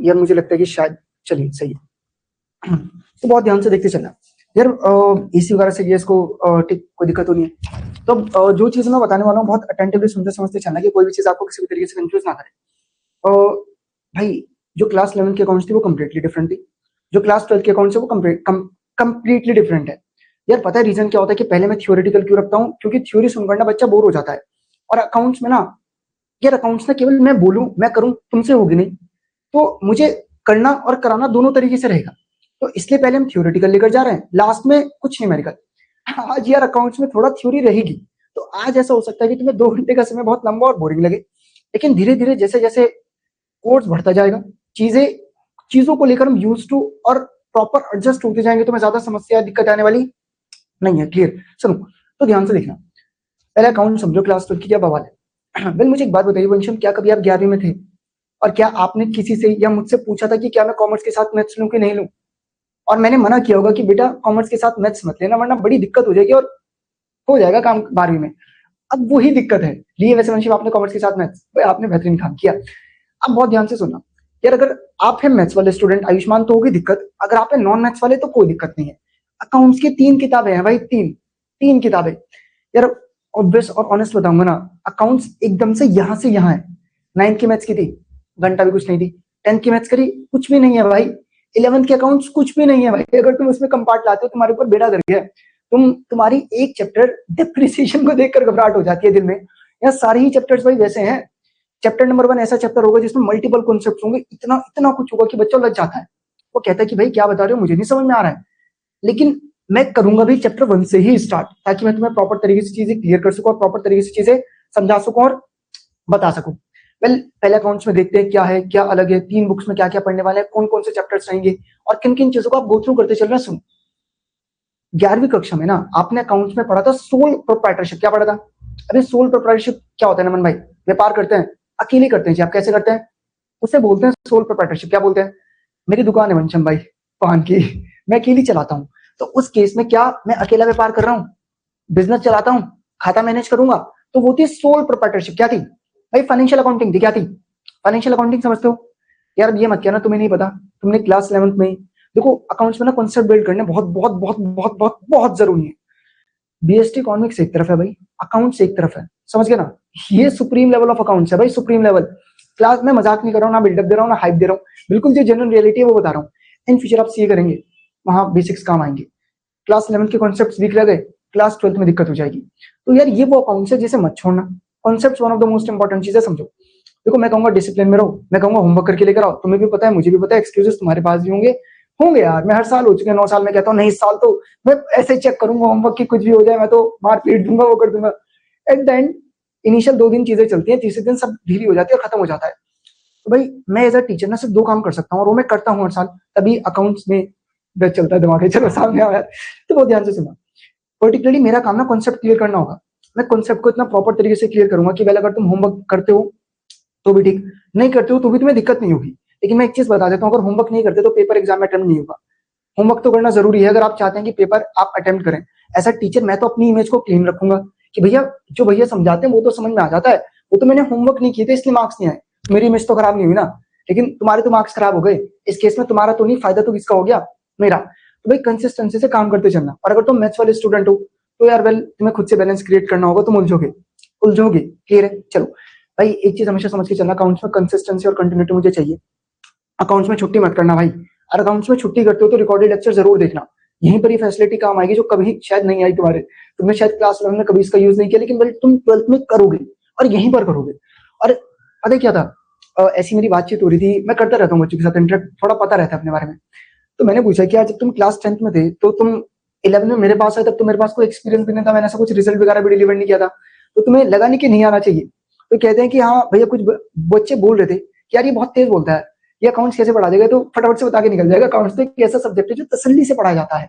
यार मुझे लगता है कि शायद चलिए सही है। तो बहुत ध्यान से देखते चलना यार, एसी वगैरह से गैस को ठीक कोई दिक्कत तो नहीं है। तो जो चीज मैं बताने वाला हूँ बहुत अटेंटिवली सुनते समझते चलना कि कोई भी चीज आपको किसी भी तरीके से कंफ्यूज ना करे। भाई जो क्लास 11 की अकाउंट्स थी वो कम्प्लीटली डिफरेंट थी, जो क्लास 12 के अकाउंट्स है वो कम्प्लीटली डिफरेंट है। यार पता है रीजन क्या होता है कि पहले मैं थियोरेटिकल क्यों रखता हूँ, क्योंकि थ्योरी सुनकर ना बच्चा बोर हो जाता है। और अकाउंट्स में ना, यार अकाउंट्स ना केवल मैं बोलूं मैं करूं तुमसे होगी नहीं, तो मुझे करना और कराना दोनों तरीके से रहेगा। तो इसलिए पहले हम थ्योरेटिकल लेकर जा रहे हैं, लास्ट में कुछ न्यूमेरिकल। आज यार अकाउंट्स में थोड़ा थ्योरी रहेगी, तो आज ऐसा हो सकता है कि तुम्हें 2 घंटे का समय बहुत लंबा और बोरिंग लगे, लेकिन धीरे धीरे जैसे जैसे कोर्स बढ़ता जाएगा, चीजें चीजों को लेकर हम यूज टू और प्रॉपर एडजस्ट होते जाएंगे, तो मैं ज्यादा समस्या दिक्कत आने वाली नहीं है। क्लियर? सुनो तो ध्यान से देखना, पहले अकाउंट समझो क्लास 12 की क्या बवाल है। वेल मुझे एक बात बताइए वंशम, क्या कभी आप 11वीं में थे और क्या आपने किसी से या मुझसे पूछा था कि क्या मैं कॉमर्स के साथ मैथ्स लूं कि नहीं लूं? और मैंने मना किया होगा कि बेटा कॉमर्स के साथ मैथ्स मत लेना वरना बड़ी दिक्कत हो जाएगी और हो जाएगा काम 12वीं में। अब वही दिक्कत है, लिए वैसे वंशम आपने कॉमर्स के साथ मैथ्स, आपने बेहतरीन काम किया। अब बहुत ध्यान से सुनना यार, अगर आप है मैथ्स वाले स्टूडेंट आयुष्मान तो होगी दिक्कत, अगर आप है नॉन मैथ्स वाले तो कोई दिक्कत नहीं है। अकाउंट्स की 3 किताबें हैं भाई, तीन किताबें। यार ऑब्वियस और ऑनेस्ट बताऊंगा ना, अकाउंट्स एकदम से यहाँ है। 9th की मैथ्स की थी, घंटा भी कुछ नहीं थी। 10th की मैथ्स करी, कुछ भी नहीं है भाई। 11th के अकाउंट्स कुछ भी नहीं है भाई। अगर तुम उसमें कंपार्ट लाते हो तुम्हारे ऊपर बेड़ा कर गया। तुम्हारी एक चैप्टर डिप्रिसिएशन को देखकर घबराहट हो जाती है दिल में। यार सारे ही चैप्टर्स भाई वैसे हैं। चैप्टर नंबर 1 ऐसा चैप्टर होगा जिसमें मल्टीपल कॉन्सेप्ट्स होंगे, इतना इतना कुछ होगा कि बच्चा लग जाता है। वो कहता है कि भाई क्या बता रहे हो, मुझे नहीं समझ में आ रहा है। लेकिन मैं करूंगा भी चैप्टर 1 से ही स्टार्ट, ताकि मैं तुम्हें प्रॉपर तरीके से चीजें क्लियर कर सकूं और प्रॉपर तरीके से चीजें समझा सकूं और बता सकूं। वेल पहले अकाउंट्स में देखते हैं क्या है क्या अलग है, 3 बुक्स में क्या क्या पढ़ने वाले हैं, कौन कौन से चैप्टर्स रहेंगे और किन किन चीजों को आप गो थ्रू करते चल रहे हैं। सुन, 11वीं कक्षा में ना आपने अकाउंट्स में पढ़ा था सोल प्रोप्राइटरशिप। क्या पढ़ा था? अरे सोल प्रोप्राइटरशिप क्या होता है नमन भाई? व्यापार करते हैं, अकेले करते हैं जी। आप कैसे करते हैं? उसे बोलते हैं सोल प्रोप्राइटरशिप। क्या बोलते हैं? मेरी दुकान है वंशम भाई पान की, मैं अकेली चलाता हूँ। तो उस केस में क्या मैं अकेला व्यापार कर रहा हूँ, बिजनेस चलाता हूँ, खाता मैनेज करूंगा, तो वो थी सोल प्रोप्राइटरशिप। क्या थी भाई? फाइनेंशियल अकाउंटिंग थी। क्या थी? फाइनेंशियल अकाउंटिंग समझते हो? यार ये मत कहना तुम्हें नहीं पता, तुमने क्लास 11th में ही देखो अकाउंट्स में ना कॉन्सेप्ट बिल्ड करने बहुत बहुत बहुत बहुत बहुत बहुत जरूरी है। बीएसटी इकोनॉमिक्स एक तरफ है भाई, अकाउंट्स एक तरफ है, समझ गए ना? ये सुप्रीम लेवल ऑफ अकाउंट्स है भाई, सुप्रीम लेवल। क्लास में मजाक नहीं कर रहा हूँ, ना बिल्डअप दे रहा हूँ ना हाइप दे रहा हूँ, बिल्कुल जो जनरल रियलिटी है वो बता रहा हूँ। इन फ्यूचर आप सीए करेंगे, वहां बेसिक्स काम आएंगे। क्लास 11 के कॉन्सेप्ट्स वीक रह गए, क्लास 12 में दिक्कत हो जाएगी। तो यार ये वो अकाउंट्स है जिसे मत छोड़ना। Concepts one of the most important चीजें, समझो। देखो मैं कहूंगा डिसिप्लिन में रहो, मैं कहूंगा होमवर्क करके लेकर आओ, तुम्हें भी पता है मुझे भी पता है एक्सक्यूजेस तुम्हारे पास भी होंगे होंगे यार। मैं हर साल हो चुके हैं, 9 साल में कहता हूँ नहीं इस साल तो मैं ऐसे चेक करूंगा होमवर्क की, कुछ भी हो जाए मैं तो मार पीट दूंगा, वो कर दूंगा। एट द एंड इनिशियल 2 दिन चीजें चलती है, तीसरे दिन सब ढीली हो जाती है और खत्म हो जाता है। तो भाई मैं एज अ टीचर ना सिर्फ 2 काम कर सकता हूँ और वो मैं करता हूँ हर साल, तभी अकाउंट्स में बस चलता है दिमाग है। चलो सामने आया तो बहुत ध्यान से सुना। पर्टिकुलरली मेरा काम ना कॉन्सेप्ट क्लियर करना होगा। मैं कॉन्सेप्ट को इतना प्रॉपर तरीके से क्लियर करूंगा कि वेल अगर तुम होमवर्क करते हो तो भी ठीक, नहीं करते हो तो भी तुम्हें दिक्कत नहीं होगी। लेकिन मैं एक चीज बता देता हूँ, अगर होमवर्क नहीं करते तो पेपर एग्जाम में अटेम्प्ट नहीं होगा। होमवर्क तो करना जरूरी है अगर आप चाहते हैं कि पेपर आप अटेम्प्ट करें। ऐसा टीचर मैं तो अपनी इमेज को क्लीन रखूंगा कि भैया जो भैया समझाते हैं वो तो समझ में आ जाता है, वो तो मैंने होमवर्क नहीं किए थे इसलिए मार्क्स नहीं आए। मेरी इमेज तो खराब नहीं हुई ना, लेकिन तुम्हारे तो मार्क्स खराब हो गए। इस केस में तुम्हारा तो नहीं, फायदा तो किसका हो गया? मेरा। तो भाई कंसिस्टेंसी से काम करते चलना। और अगर तुम मैथ्स वाले स्टूडेंट हो तो यार वेल तुम्हें खुद से बैलेंस क्रिएट करना होगा, तुम उलझोगे उलझोगे। क्लियर है? चलो भाई एक चीज हमेशा समझ के चलना, अकाउंट्स में कंसिस्टेंसी और कंटिन्यूटी मुझे चाहिए। अकाउंट्स में छुट्टी मत करना भाई। और अकाउंट्स में छुट्टी करते हो तो रिकॉर्डेड लेक्चर जरूर देखना, यहीं पर ही फैसिलिटी काम आएगी जो कभी शायद नहीं आई तुम्हारे। तुमने शायद क्लास 11 में कभी इसका यूज नहीं किया, लेकिन भाई तुम 12th में करोगे और यहीं पर करोगे। और पता क्या था, ऐसी मेरी बातचीत हो रही थी, मैं करता रहता हूँ बच्चों के साथ इंटरेक्ट, थोड़ा पता रहता है अपने बारे में। तो मैंने पूछा कि आज जब तुम क्लास 10th में थे तो तुम 11 में मेरे पास आए, तब तो मेरे पास कोई एक्सपीरियंस भी नहीं था, मैंने ऐसा कुछ रिजल्ट वगैरह भी डिलीवर नहीं किया था, तो तुम्हें लगा नहीं कि नहीं आना चाहिए? तो कहते हैं कि हाँ भैया, कुछ बच्चे बोल रहे थे कि यार ये बहुत तेज बोलता है, ये अकाउंट्स कैसे पढ़ा देगा? तो फटाफट से बता के निकल जाएगा। अकाउंट्स तो एक ऐसा सब्जेक्ट है जो तसल्ली से पढ़ाया जाता है,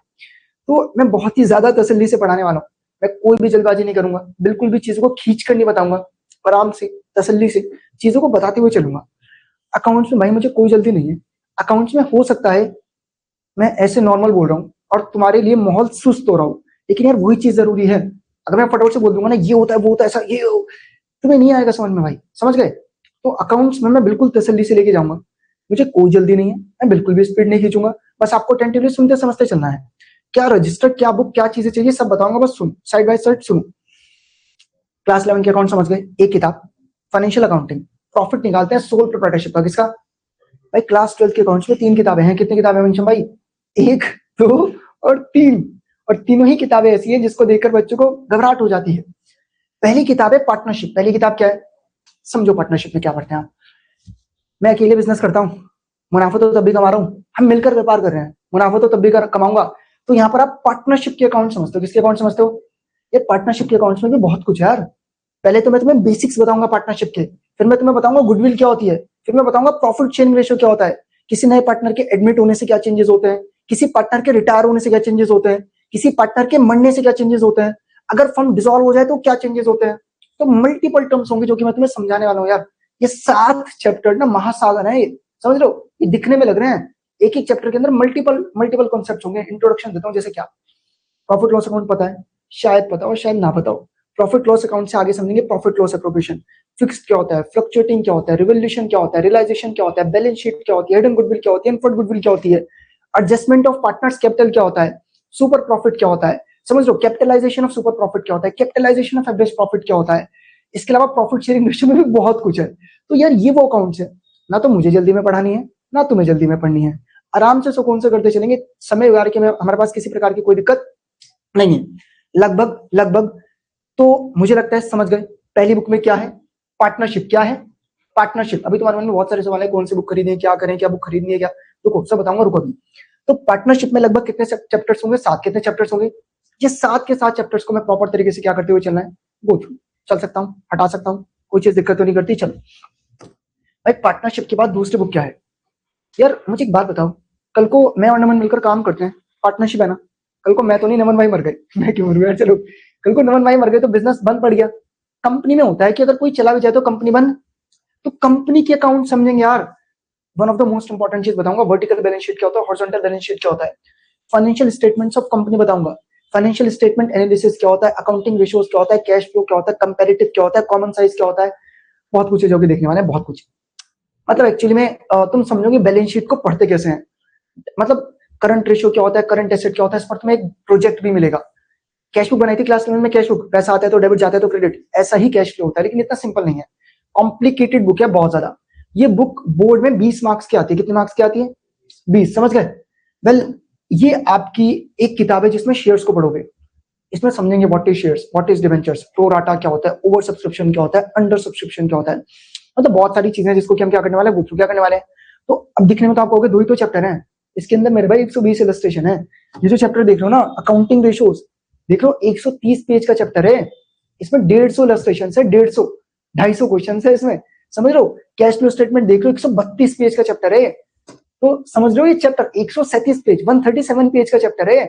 तो मैं बहुत ही ज्यादा तसल्ली से पढ़ाने वाला हूँ। मैं कोई भी जल्दबाजी नहीं करूंगा, बिल्कुल भी चीजों को खींच कर नहीं बताऊंगा, आराम से तसल्ली से चीजों को बताते हुए चलूंगा। अकाउंट्स में भाई मुझे कोई जल्दी नहीं है। अकाउंट्स में हो सकता है मैं ऐसे नॉर्मल बोल रहा हूँ और तुम्हारे लिए माहौल सुस्त हो रहा हूँ, लेकिन यार वही चीज जरूरी है। अगर मैं फटाफट से बोल दूंगा ना ये होता है वो होता है ऐसा तुम्हें नहीं आएगा समझ में भाई, समझ गए? तो अकाउंट्स में मैं बिल्कुल तसल्ली से लेके जाऊंगा। मुझे कोई जल्दी नहीं है, मैं बिल्कुल भी स्पीड नहीं खींचूंगा, बस आपको अटेंटिवली सुनते समझते चलना है। क्या रजिस्टर, क्या बुक, क्या चीजें चाहिए सब बताऊंगा, बस सुन, साइड बाय साइड सुनो। क्लास 11 के अकाउंट समझ गए, एक किताब फाइनेंशियल अकाउंटिंग, प्रॉफिट निकालते हैं सोल प्रोप्राइटरशिप का, किसका भाई? क्लास 12 के अकाउंट्स में 3 किताबें हैं। कितनी किताबें मेंशन भाई? 1, 2 और 3। और तीनों ही किताबें ऐसी हैं जिसको देखकर बच्चों को घबराहट हो जाती है। पहली किताब है पार्टनरशिप। पहली किताब क्या है, समझो पार्टनरशिप में क्या पढ़ते हैं आप। मैं अकेले बिजनेस करता हूँ, मुनाफा तो तब भी कमा रहा हूँ, हम मिलकर व्यापार कर रहे हैं, मुनाफा तो तब भी कमाऊंगा। तो यहाँ पर आप पार्टनरशिप के अकाउंट समझते हो। किसके अकाउंट समझते हो? ये पार्टनरशिप के अकाउंट्स में भी बहुत कुछ है यार। पहले तो मैं तुम्हें बेसिक्स बताऊंगा पार्टनरशिप के, फिर मैं तुम्हें बताऊंगा गुडविल क्या होती है, फिर मैं बताऊंगा प्रॉफिट शेयरिंग रेशियो क्या होता है, किसी नए पार्टनर के एडमिट होने से क्या चेंजेस होते हैं, किसी पार्टनर के रिटायर होने से क्या चेंजेस होते हैं, किसी पार्टनर के मरने से क्या चेंजेस होते हैं, अगर फर्म डिसॉल्व हो जाए तो क्या चेंजेस होते हैं। तो मल्टीपल टर्म्स होंगे जो कि मैं तुम्हें समझाने वाला हूँ यार। ये 7 चैप्टर ना महासागर है, ये समझ लो। ये दिखने में लग रहे हैं, एक एक चैप्टर के अंदर मल्टीपल मल्टीपल कॉन्सेप्ट होंगे। इंट्रोडक्शन देता हूँ, जैसे क्या प्रॉफिट लॉस अकाउंट पता है, शायद पता हो शायद ना पता हो। प्रॉफिट लॉस अकाउंट से आगे समझेंगे प्रॉफिट लॉस एप्रोप्रिएशन, फिक्स्ड क्या होता है, फ्लक्चुएटिंग क्या होता है, रिवोल्यूशन क्या होता है, रियलाइजेशन क्या होता है, बैलेंस शीट क्या होती है, हिडन गुडविल क्या होती है, इनफर्ड गुडविल क्या होती है, एडजस्टमेंट ऑफ पार्टनर्स कैपिटल क्या होता है, सुपर प्रॉफिट क्या होता है, समझ लो कैपिटलाइजेशन ऑफ सुपर प्रॉफिट क्या होता है, कैपिटलाइजेशन ऑफ एवरेज प्रॉफिट क्या होता है। इसके अलावा प्रॉफिट शेयरिंग रेशियो में भी बहुत कुछ है। तो यार ये वो अकाउंट्स है, ना तो मुझे जल्दी में पढ़ानी है ना तुम्हें जल्दी में पढ़नी है, आराम से सुकून से करते चलेंगे। समय वगैरह के में हमारे पास किसी प्रकार की कोई दिक्कत नहीं है। लगभग लगभग तो मुझे लगता है समझ गए। पहली बुक में क्या है, पार्टनरशिप। क्या है पार्टनरशिप? अभी तुम्हारे मन में बहुत सारे सवाल है, कौन सी बुक खरीदें, क्या करें, क्या बुक खरीदनी है, क्या, रुको सब बताऊंगा, रुको अभी। तो पार्टनरशिप में लगभग कितने चैप्टर्स होंगे? 7। कितने चैप्टर्स होंगे? ये 7 के 7 चैप्टर्स को मैं प्रॉपर तरीके से क्या करते हुए चलना है, गो थ्रू चल सकता हूँ, हटा सकता हूँ, कोई चीज दिक्कत तो नहीं करती। चलो भाई, पार्टनरशिप के बाद दूसरी बुक क्या है यार? मुझे एक बात बताओ, कल को मैं और नमन मिलकर काम करते हैं, पार्टनरशिप है ना, कल को मैं तो नहीं, नमन भाई मर गए, मैं क्यों मर गया, चलो कल को नमन भाई मर गए तो बिजनेस बंद पड़ गया। कंपनी में होता है कि अगर कोई चला भी जाए तो कंपनी बंद। तो कंपनी के अकाउंट समझेंगे यार। One of the most important चीज बताऊंगा, वर्टिकल बैलेंस शीट क्या होता है, हॉरिजॉन्टल बैलेंस शीट क्या होता है, फाइनेंशियल स्टेटमेंट्स ऑफ कंपनी बताऊंगा, फाइनेंशियल स्टेटमेंट एनालिसिस क्या होता है, अकाउंटिंग रेशियोज क्या होता है, कैश फ्लो क्या होता है, कंपैरेटिव क्या होता है, कॉमन साइज क्या होता है। बहुत कुछ है जो कि देखने वाले हैं, बहुत कुछ। मतलब एक्चुअली में तुम समझोगे बैलेंस शीट को पढ़ते कैसे हैं। मतलब करंट रेशियो क्या होता है, करंट एसेट क्या होता है, इस पर तुम्हें एक प्रोजेक्ट भी मिलेगा। कैश बुक बनाई थी क्लास 11 में, कैश बुक, पैसा आता है तो डेबिट, जाता है तो क्रेडिट, ऐसा ही कैश फ्लो होता है, लेकिन इतना सिंपल नहीं है, कॉम्प्लिकेटेड बुक है बहुत ज्यादा। ये बुक बोर्ड में 20 मार्क्स की आती है। कितने मार्क्स की आती है? 20, समझ गए। वेल ये आपकी एक किताब है जिसमें शेयर्स को पढ़ोगे, इसमें समझेंगे what is shares, what is debentures, pro rata क्या होता है, ओवर सब्सक्रिप्शन क्या होता है, अंडर सब्सक्रिप्शन क्या होता है। मतलब बहुत सारी चीजें जिसको कि हम क्या करने वाले हैं, क्या करने वाले हैं। तो अब दिखने में तो आप कहोगे 2 ही तो चैप्टर हैं, इसके अंदर मेरे भाई 120 इलस्ट्रेशन है। ये जो चैप्टर देख लो ना, अकाउंटिंग रेशियोज, देख लो 130 पेज का चैप्टर है, इसमें 150 इलस्ट्रेशन है, 250 क्वेश्चन है इसमें, समझ लो। कैश फ्लो स्टेटमेंट देख लो, 132 पेज का चैप्टर है। तो समझ लो ये चैप्टर 137 पेज, 137 पेज का चैप्टर है।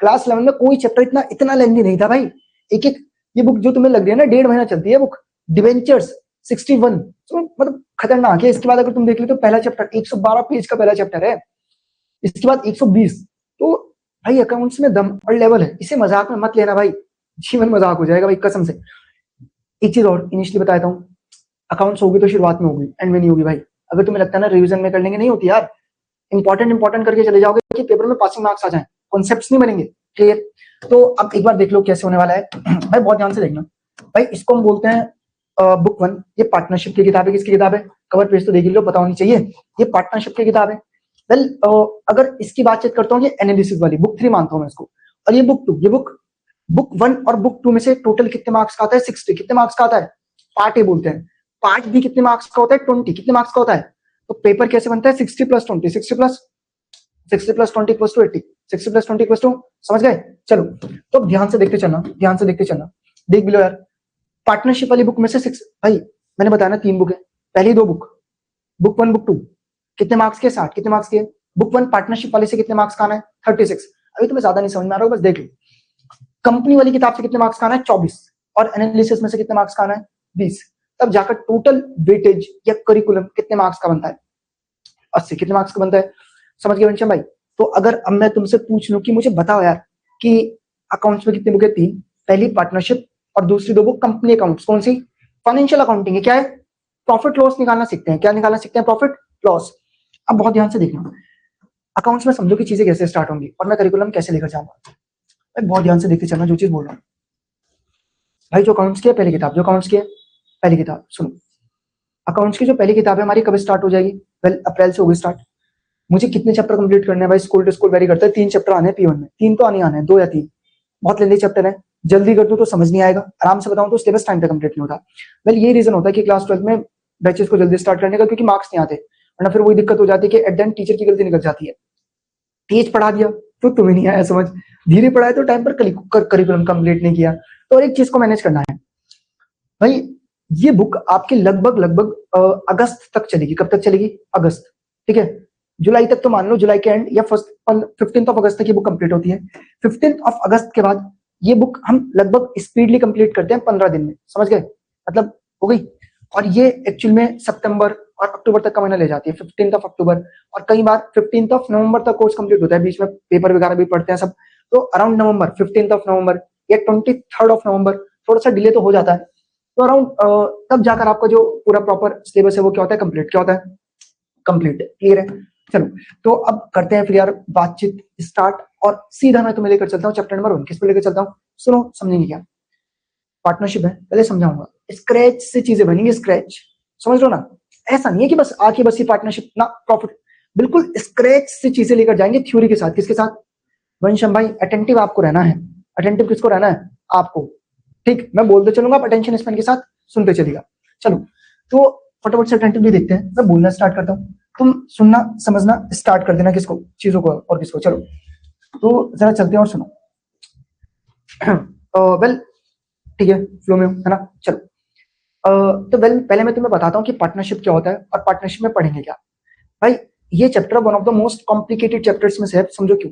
क्लास 11 में कोई चैप्टर इतना इतना लेंथी नहीं था भाई। एक एक ये बुक जो तुम्हें लग रही है ना 1.5 महीना चलती है बुक, डिवेंचर्स 61, तो मतलब खतरनाक है। इसके बाद अगर तुम देख लो तो पहला चैप्टर 112 पेज का पहला चैप्टर है, इसके बाद 120। तो भाई अकाउंट्स में दम और लेवल है, इसे मजाक में मत लेना भाई, जीवन मजाक हो जाएगा भाई कसम से। एक चीज और इनिशियली बताया हूँ, अकाउंट्स होगी तो शुरुआत में होगी, एंड में नहीं होगी भाई। अगर तुम्हें लगता है ना रिवीजन में कर लेंगे, नहीं होती यार। इंपॉर्टेंट करके चले जाओगे कि पेपर में पासिंग मार्क्स आ जाए, कॉन्सेप्ट्स नहीं बनेंगे। क्लियर? तो अब एक बार देख लो कैसे होने वाला है भाई, बहुत ध्यान से देखना भाई। इसको हम बोलते हैं बुक 1। ये पार्टनरशिप की किताब है। किसकी किताब है? कवर पेज तो देख लो, पता होनी चाहिए, ये पार्टनरशिप की किताब है। वेल अगर इसकी बातचीत करता हूँ, ये एनालिसिस वाली बुक 3 मानता हूँ मैं इसको। और ये बुक 2, ये बुक 1 और बुक 2 में से टोटल कितने मार्क्स का आता है? 60। कितने मार्क्स का आता है? पार्ट ए बोलते हैं। पार्ट बी कितने मार्क्स का होता है? 20। कितने मार्क्स का होता है? तो पेपर कैसे बनता है? 60 + 20, 60 + 20 = 80, 60 + 20 = समझ गए। चलो तो ध्यान से देखते चलना, ध्यान से देखते चलना। देख भी लो यार, पार्टनरशिप वाली बुक में से 6 भाई, मैंने बताया ना 3 बुक है। पहली 2 बुक, बुक 1 बुक 2 कितने मार्क्स के? 60। कितने मार्क्स के? बुक 1 पार्टनरशिप वाले से कितने मार्क्स का आना है? 36। अभी तुम्हें ज्यादा नहीं समझ में आ रहा हो, बस देख लो। कंपनी वाली किताब से कितने मार्क्स का आना है? 24। और एनालिसिस में से कितने मार्क्स का आना है? 20। तब जाकर टोटल वेटेज या करिकुलम कितने मार्क्स का बनता है? 80। कितने मार्क्स का बनता है? समझ गए घनश्याम भाई? तो अगर अब मैं तुमसे पूछ लूं कि मुझे बताओ यार कि अकाउंट्स में कितनी बुक है? 3। पहली पार्टनरशिप और दूसरी 2 बुक कंपनी अकाउंट्स। कौन सी? फाइनेंशियल अकाउंटिंग है। क्या है? प्रॉफिट लॉस निकालना सीखते हैं। क्या निकालना सीखते हैं? Profit loss. अब बहुत ध्यान से देखना, अकाउंट्स में समझो कि चीजें कैसे स्टार्ट होंगी और मैं करिकुलम कैसे लेकर जाऊंगा। भाई बहुत ध्यान से देखते चलना जो चीज बोल रहा हूँ। भाई जो अकाउंट्स की है पहली किताब, जो अकाउंट्स की है पहली किताब, सुनो, अकाउंट्स की जो पहली किताब है हमारी कब स्टार्ट हो जाएगी? वेल अप्रैल से होगी स्टार्ट। मुझे कितने चैप्टर कंप्लीट करने हैं भाई? स्कूल टू स्कूल वेरी करता है, 3 चैप्टर आने हैं P1 में, 3 तो आने आने हैं, 2 या 3, बहुत लेंदी चैप्टर है, जल्दी कर दूं तो समझ नहीं आएगा, आराम से बताऊं तो सिलेबस टाइम पे कंप्लीट नहीं होता। वेल ये रीजन होता है कि क्लास 12 में बैचेस को जल्दी स्टार्ट करने का, क्योंकि मार्क्स नहीं आते, वरना फिर वही दिक्कत हो जाती है कि एट द एंड टीचर की गलती निकल जाती है। तेज पढ़ा दिया तो तुम्हें नहीं आया समझ, धीरे पढ़ाया तो टाइम पर करिकुलम कंप्लीट नहीं किया। तो और एक चीज को मैनेज करना है भाई, ये बुक आपके लगभग लगभग अगस्त तक चलेगी। कब तक चलेगी? अगस्त, ठीक है, जुलाई तक तो मान लो, जुलाई के एंड या फर्स्ट 15 अगस्त तक ये बुक कंप्लीट होती है। 15 अगस्त के बाद ये बुक हम लगभग स्पीडली कंप्लीट करते हैं 15 दिन में, समझ गए, मतलब हो गई। और ये एक्चुअल में सितंबर और अक्टूबर तक का महीना ले जाती है, 15 अक्टूबर, और कई बार 15 नवंबर तक कोर्स कंप्लीट होता है, बीच में पेपर वगैरह भी पढ़ते हैं सब, तो अराउंड नवंबर, 15 नवंबर या 23 नवंबर, थोड़ा सा डिले तो हो जाता है। तो अराउंड तब जाकर आपका जो पूरा प्रॉपर सिलेबस है वो क्या होता है? कंप्लीट। क्या होता है? कंप्लीट। क्लियर है? चलो, तो अब करते हैं फिर यार बातचीत स्टार्ट, और सीधा मैं तुम्हें लेकर चलता हूँ चैप्टर नंबर 1। किस पे लेकर चलता हूँ? सुनो, समझेंगे क्या? पार्टनरशिप है, पहले समझाऊंगा। स्क्रैच से चीजें बनेंगी, स्क्रैच, समझ लो ना, ऐसा नहीं है कि बस आके बस ये पार्टनरशिप ना प्रॉफिट, बिल्कुल स्क्रैच से चीजें लेकर जाएंगे थ्योरी के साथ। किसके साथ? वंशम भाई अटेंटिव आपको रहना है। अटेंटिव किसको रहना है? आपको। ठीक, मैं बोलते चलूंगा, आप अटेंशन स्पैन के साथ सुनते चलेगा। चलो, तो फटाफट से अटेंटिव भी देखते हैं, मैं बोलना स्टार्ट करता हूँ, तुम सुनना समझना स्टार्ट कर देना, किसको? चीजों को और किसको। चलो, तो जरा चलते हैं और सुनो। वेल ठीक है, फ्लो में है ना। चलो, तो वेल पहले मैं तुम्हें बताता हूँ कि पार्टनरशिप क्या होता है और पार्टनरशिप में पढ़ेंगे क्या। भाई ये chapter one of the most complicated chapters में से है, समझो क्यों।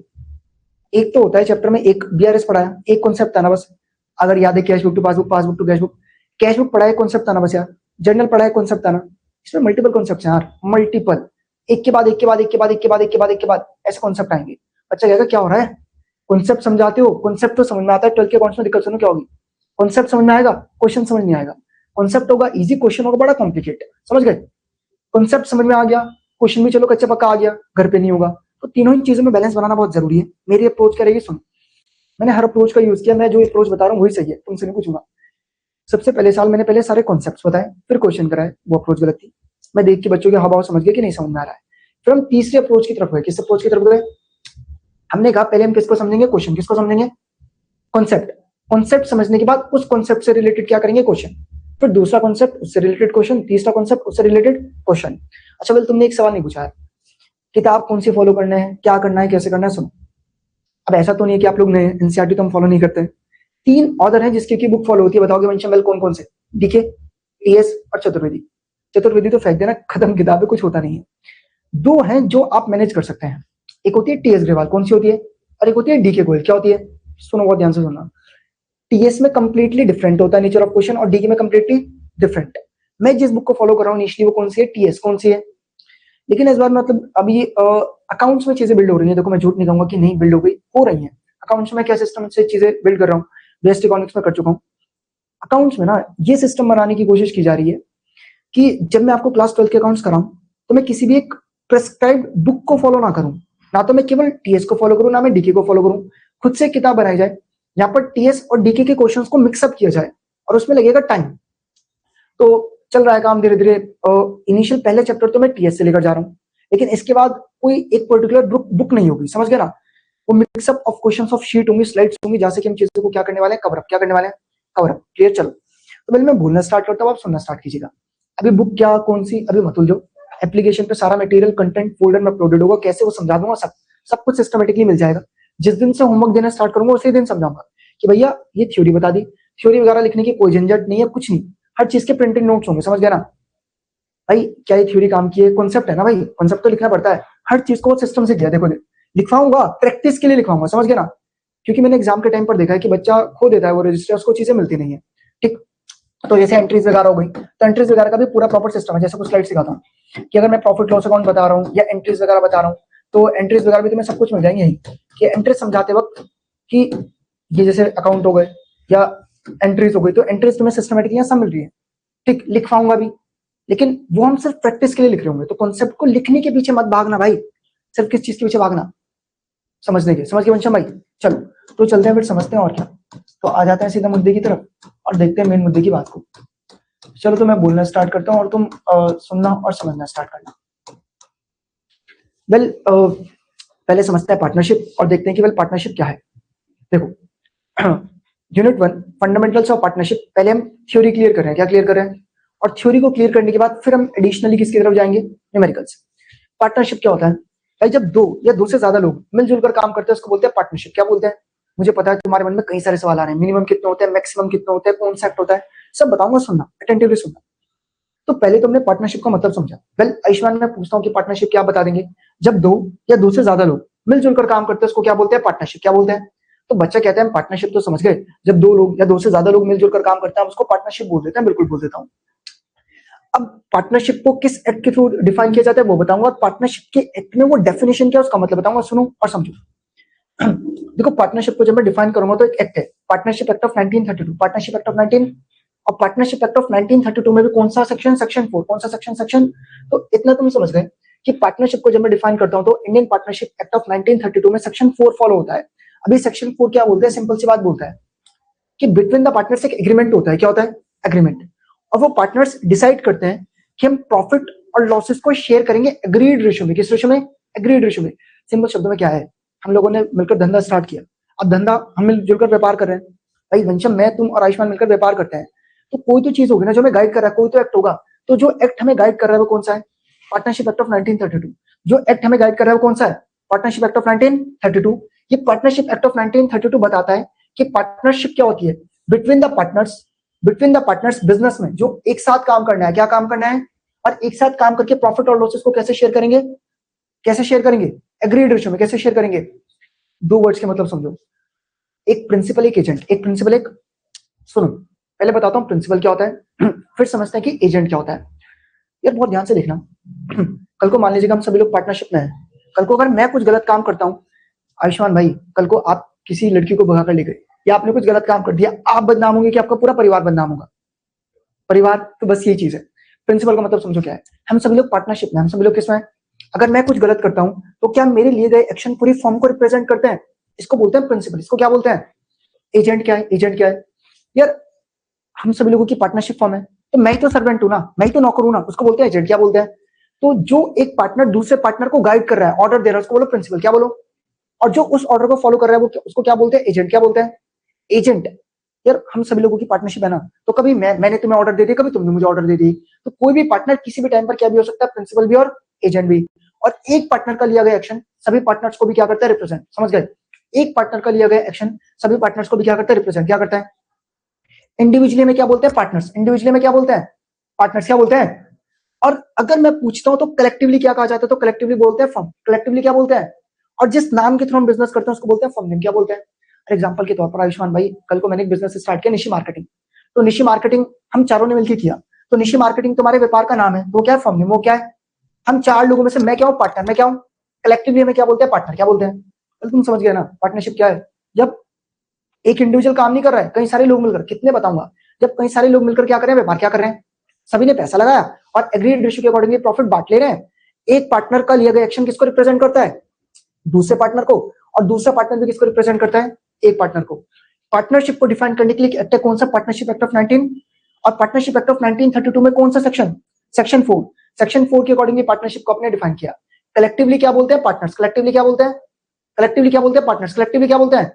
एक तो होता है चैप्टर में एक बीआरएस पढ़ाया, एक कॉन्सेप्ट आना बस, अगर याद है cash book to passbook, passbook to cash book, cash book पढ़ाए कॉन्सेप्ट आना बस यार, जर्नल पढ़ाए कॉन्सेप्ट आना। इसमें मल्टीपल कॉन्सेप्ट हैं यार, मल्टीपल, एक के बाद एक के बाद एक के बाद एक के बाद एक के बाद एक के बाद ऐसे कॉन्सेप्ट आएंगे। अच्छा कहेगा क्या हो रहा है? कॉन्सेप्ट समझाते हो? कॉन्सेप्ट तो समझ में आता है, 12 के अकाउंट्स में दिक्कत सुनो क्या होगी, कॉन्सेप्ट समझ में आएगा, क्वेश्चन समझ नहीं आएगा। कॉन्सेप्ट होगा इजी, क्वेश्चन होगा बड़ा कॉम्प्लिकेट, समझ गए। कॉन्सेप्ट समझ में आ गया, क्वेश्चन भी चलो कच्चा पक्का आ गया, घर पे नहीं होगा। तो तीनों ही चीजों में बैलेंस बनाना बहुत जरूरी है। मेरी अप्रोच क्या रहेगी? सुनो, मैंने हर अप्रोच का यूज किया, मैं जो अप्रोच बता रहा हूँ वही सही है, तुमसे नहीं पूछूंगा। सबसे पहले साल मैंने पहले सारे कॉन्सेप्ट्स बताए, फिर क्वेश्चन कराए, वो अप्रोच गलत थी। मैं देख के बच्चों के हाव समझ गया कि नहीं समझ में आ रहा है। फिर हम तीसरे अप्रोच की तरफ गए। किस अप्रोच की तरफ गए? हमने कहा पहले हम किसको समझेंगे? क्वेश्चन। किसको समझेंगे? कॉन्सेप्ट। कॉन्सेप्ट समझने के बाद उस कॉन्सेप्ट से रिलेटेड क्या करेंगे? क्वेश्चन। फिर दूसरा कॉन्सेप्ट, उससे रिलेटेड क्वेश्चन, तीसरा कॉन्सेप्ट, उससे रिलेटेड क्वेश्चन। अच्छा वेल तुमने एक सवाल नहीं पूछा है, किताब कौन सी फॉलो करना है, क्या करना है, कैसे करना है। सुनो, अब ऐसा तो नहीं है कि आप लोग नए एनसीईआरटी तो हम फॉलो नहीं करते। 3 ऑथर हैं जिसकी की बुक फॉलो होती है, बताओगे वंशम वेल कौन कौन से? डीके, टीएस और चतुर्वेदी। चतुर्वेदी तो फेंक देना, खत्म किताब है, कुछ होता नहीं है। 2 हैं जो आप मैनेज कर सकते हैं, एक होती है टीएस ग्रेवाल, कौन सी होती है, और एक होती है डीके गोयल। क्या होती है? सुनो बहुत ध्यान से सुनना, टीएस में कंप्लीटली डिफरेंट होता है नेचर ऑफ क्वेश्चन, और डीके में कंप्लीटली डिफरेंट। मैं जिस बुक को फॉलो कर रहा हूँ इनिशियली वो कौन सी है? टीएस। कौन सी है? लेकिन इस बार मतलब अभी अकाउंट्स में चीजें बिल्ड हो रही है, देखो मैं झूठ नहीं कहूंगा कि नहीं बिल्ड हो गई, हो रही है। अकाउंट्स में क्या सिस्टम से चीजें बिल्ड कर रहा हूँ, बेस्ट इकोनॉमिक्स में कर चुका हूँ। अकाउंट्स में ना ये सिस्टम बनाने की कोशिश की जा रही है कि जब मैं आपको क्लास 12 के अकाउंट्स कराऊं तो मैं किसी भी एक प्रेस्क्राइब्ड बुक को फॉलो ना करूं, ना तो मैं केवल टीएस को फॉलो करूं, ना मैं डीके को फॉलो करूं। खुद से किताब बनाई जाए, यहाँ पर टीएस और डीके के क्वेश्चंस को मिक्सअप किया जाए, और उसमें लगेगा टाइम। तो चल रहा है काम धीरे धीरे। इनिशियल पहले चैप्टर तो मैं टीएस से लेकर जा रहा हूँ, लेकिन इसके बाद कोई एक पर्टिकुलर बुक नहीं होगी, समझ गए ना। वो mix up of questions of sheet होंगी, स्लाइड्स होंगी, जहां से कि हम चीजों को क्या करने वाले हैं? Cover up. क्या करने वाले हैं? Cover up. क्लियर? चलो, तो पहले मैं बोलना स्टार्ट करता हूँ, आप सुनना स्टार्ट कीजिएगा। अभी बुक क्या कौन सी अभी मत उलझो, एप्लीकेशन पे सारा मटेरियल कंटेंट फोल्डर में अपलोडेड होगा, कैसे वो समझा दूंगा, सब कुछ सिस्टमेटिकली मिल जाएगा। जिस दिन से होमवर्क देना स्टार्ट करूंगा उसी दिन समझाऊंगा कि भैया ये थ्योरी बता दी, थ्योरी वगैरह लिखने की कोई झंझट नहीं है, कुछ नहीं, हर चीज के प्रिंटेड नोट्स होंगे, समझ गया ना भाई। क्या ये थ्योरी काम की है? कॉन्सेप्ट है ना भाई, कॉन्सेप्ट तो लिखना पड़ता है, हर चीज को सिस्टम से किया। देखो लिखवाऊंगा, प्रैक्टिस के लिए लिखवाऊंगा, समझ गया ना, क्योंकि मैंने एग्जाम के टाइम पर देखा है कि बच्चा खो देता है वो रजिस्टर, उसको चीजें मिलती नहीं है। ठीक, तो जैसे एंट्रीज वगैरह हो गई, तो एंट्रीज वगैरह का भी पूरा प्रॉपर सिस्टम है। जैसे कुछ स्लाइड सिखाता हूँ कि अगर मैं प्रॉफिट लॉस अकाउंट बता रहा हूँ या एंट्रीज वगैरह बता रहा हूँ, तो एंट्रीज वगैरह भी तुम्हें सब कुछ मिल जाएंगे यही, कि एंट्रीज समझाते वक्त कि ये जैसे अकाउंट हो गए या एंट्रीज हो गई, तो एंट्रीज तुम्हें सिस्टमेटिकली सब मिल रही है। ठीक, लिखवाऊंगा भी, लेकिन वो हम सिर्फ प्रैक्टिस के लिए लिख रहे होंगे। तो कॉन्सेप्ट को लिखने के पीछे मत भागना भाई, सिर्फ किस चीज के पीछे भागना, समझने के। समझ गए वंशम भाई? चलो तो चलते हैं फिर, समझते हैं और क्या। तो आ जाते हैं सीधा मुद्दे की तरफ और देखते हैं मेन मुद्दे की बात को। चलो तो मैं बोलना स्टार्ट करता हूँ और तुम सुनना और समझना स्टार्ट करना। वेल पहले समझते हैं पार्टनरशिप और देखते हैं कि वेल पार्टनरशिप क्या है। देखो यूनिट 1 फंडामेंटल्स ऑफ पार्टनरशिप, पहले हम थ्योरी क्लियर कर रहे हैं। क्या क्लियर कर रहे हैं? और थ्योरी को क्लियर करने के बाद फिर हम एडिशनली किसकी तरफ जाएंगे? न्यूमेरिकल्स। पार्टनरशिप क्या होता है भाई? जब दो या दो से ज्यादा लोग मिलजुल कर काम करते हैं उसको बोलते हैं पार्टनरशिप। क्या बोलते हैं? मुझे पता है तुम्हारे मन में कई सारे सवाल आ रहे हैं, मिनिमम कितने होते हैं, मैक्सिमम कितने होते हैं, कौन सा एक्ट होता है, सब बताऊंगा, सुनना अटेंटिवली सुनना। तो पहले तुमने पार्टनरशिप का मतलब समझा। वेल आयुष्मान मैं पूछता हूँ कि पार्टनरशिप क्या, बता देंगे? जब दो या दो से ज्यादा लोग मिलजुल कर काम करते हैं उसको क्या बोलते हैं? पार्टनरशिप। क्या बोलते हैं? तो बच्चा कहते हैं पार्टनरशिप तो समझ गए, जब दो लोग या दो से ज्यादा लोग मिलजुल कर काम करते हैं उसको पार्टनरशिप बोल देते हैं। बिल्कुल बोल देता हूँ। अब पार्टनरशिप को किस एक्ट के थ्रू डिफाइन किया जाता है वो बताऊंगा, पार्टनरशिप के एक्ट में वो डेफिनेशन क्या है उसका मतलब बताऊंगा। सुनो और समझो। देखो पार्टनरशिप को जब मैं डिफाइन करूंगा तो एक एक्ट है, partnership act of 1932, partnership act of 19, और पार्टनरशिप एक्ट ऑफ 1932 में भी कौन सा सेक्शन? सेक्शन 4। कौन सा सेक्शन? सेक्शन। तो इतना तुम समझ गए कि पार्टनरशिप को जब मैं डिफाइन करता हूं तो इंडियन पार्टनरशिप एक्ट ऑफ 1932 में सेक्शन 4 फॉलो होता है। अभी सेक्शन 4 क्या बोलते हैं? सिंपल सी बात बोलता है कि बिटवीन द पार्टनर्स एक एग्रीमेंट होता है। क्या होता है? एग्रीमेंट। और वो पार्टनर्स डिसाइड करते हैं कि हम प्रॉफिट और लॉसेस को शेयर करेंगे एग्रीड रेशियो में। किस रेशियो में? एग्रीड रेशियो में। सिंपल शब्दों में क्या है, हम लोगों ने मिलकर धंधा स्टार्ट किया। अब धंधा हम मिलजुल कर व्यापार कर रहे हैं। भाई वंशम, मैं, तुम और आयुष्मान मिलकर व्यापार करते हैं, तो कोई तो चीज होगी ना जो हमें गाइड कर रहा है, कोई तो एक्ट होगा। तो जो एक्ट हमें गाइड कर रहा है वो कौन सा है? Partnership act of 1932। जो एक्ट हमें गाइड कर रहा है वो कौन सा है? Partnership act of 1932। ये पार्टनरशिप एक्ट ऑफ 1932 बताता है कि पार्टनरशिप क्या होती है? Between the partners, between the partners business में जो एक साथ काम करना है। क्या काम करना है? और एक साथ काम करके प्रॉफिट और लॉसेस को कैसे शेयर करेंगे? कैसे शेयर करेंगे? एग्रीड रेशियो में। कैसे शेयर करेंगे? दो वर्ड्स के मतलब समझो, एक प्रिंसिपल एक एजेंट। एक प्रिंसिपल एक, सुनो पहले बताता हूं प्रिंसिपल क्या होता है फिर समझते हैं कि एजेंट क्या होता है। यार बहुत ध्यान से देखना। कल को मान लीजिएगा हम सभी लोग पार्टनरशिप में हैं, कल को अगर मैं कुछ गलत काम करता हूं, आयुष्मान भाई कल को आप किसी लड़की को भगा कर ले गए या आपने कुछ गलत काम कर दिया, आप बदनाम होंगे कि आपका पूरा परिवार बदनाम होगा? परिवार तो बस यही चीज है। प्रिंसिपल का मतलब समझो क्या है। हम सभी लोग पार्टनरशिप में, हम सभी लोग किसमें? अगर मैं कुछ गलत करता हूं तो क्या मेरे लिए गए एक्शन पूरी फॉर्म को रिप्रेजेंट करते हैं? इसको बोलते हैं प्रिंसिपल। इसको क्या बोलते हैं? एजेंट क्या है? एजेंट क्या है? यार हम सभी लोगों की पार्टनरशिप फॉर्म है, तो मैं ही तो सर्वेंट हूं ना, मैं ही तो नौकर हूं ना, उसको बोलते हैं एजेंट। क्या बोलते हैं? तो जो एक पार्टनर दूसरे पार्टनर को गाइड कर रहा है, ऑर्डर दे रहा है, उसको बोलो प्रिंसिपल। क्या बोलो? और जो उस ऑर्डर को फॉलो कर रहा है वो उसको क्या बोलते हैं? एजेंट। क्या बोलते हैं? एजेंट। यार हम सभी लोगों की पार्टनरशिप है ना, तो कभी मैंने तुम्हें ऑर्डर दे दिया, कभी तुमने मुझे ऑर्डर दे दी। तो कोई भी पार्टनर किसी भी टाइम पर क्या भी हो सकता है? प्रिंसिपल भी और एजेंट भी। और एक पार्टनर का लिया गया एक्शन सभी पार्टनर्स को भी क्या करता है? रिप्रेजेंट। समझ गए? एक पार्टनर का लिया गया एक्शन सभी पार्टनर्स को भी क्या करता है? रिप्रेजेंट। क्या करता है? इंडिविजुअली में क्या बोलते हैं? पार्टनर्स। इंडिविजुअली में क्या बोलते हैं? पार्टनर्स। क्या बोलते हैं? और अगर मैं पूछता हूं तो कलेक्टिवली क्या कहा जाता है? तो कलेक्टिवली बोलते हैं फर्म। कलेक्टिवली क्या बोलते हैं? और जिस नाम के थ्रू हम बिजनेस करते हैं उसको बोलते हैं फर्म नेम। क्या बोलते हैं? एग्जाम्पल के तौर पर आयुष्मान भाई, कल को मैंने एक बिजनेस स्टार्ट किया, निशी मार्केटिंग। तो निशी मार्केटिंग हम चारों ने मिलकर किया, तो निशी मार्केटिंग तुम्हारे व्यापार का नाम है, तो क्या है? Firm name. वो क्या है? हम चार लोगों में से मैं क्या हूं? पार्टनर। मैं क्या हूं? कलेक्टिवली में क्या बोलते हैं? पार्टनर। क्या बोलते हैं? तो तुम समझ गए ना पार्टनरशिप क्या है। जब एक इंडिविजुअल काम नहीं कर रहा है, कई सारे लोग मिलकर, कितने बताऊंगा, जब कई सारे लोग मिलकर क्या कर रहे हैं? व्यापार क्या कर रहे हैं? सभी ने पैसा लगाया और एग्रीड रेशियो के अकॉर्डिंगली प्रॉफिट बांट ले रहे हैं। एक पार्टनर का लिया गया एक्शन किसको रिप्रेजेंट करता है? दूसरे पार्टनर को। और दूसरा पार्टनर भी किसको रिप्रेजेंट करता है? एक पार्टनर को। पार्टनरशिप को डिफाइन करने के लिए एक्ट है कौन सा? Partnership act of 19। और पार्टनरशिप एक्ट ऑफ 1932 में कौन सा सेक्शन? सेक्शन 4। सेक्शन 4 के अकॉर्डिंगली पार्टनरशिप को आपने डिफाइन किया। कलेक्टिवली क्या बोलते हैं? पार्टनर्स। कलेक्टिवली क्या बोलते हैं? कलेक्टिवली क्या बोलते हैं? पार्टनर्स। कलेक्टिवली क्या बोलते हैं?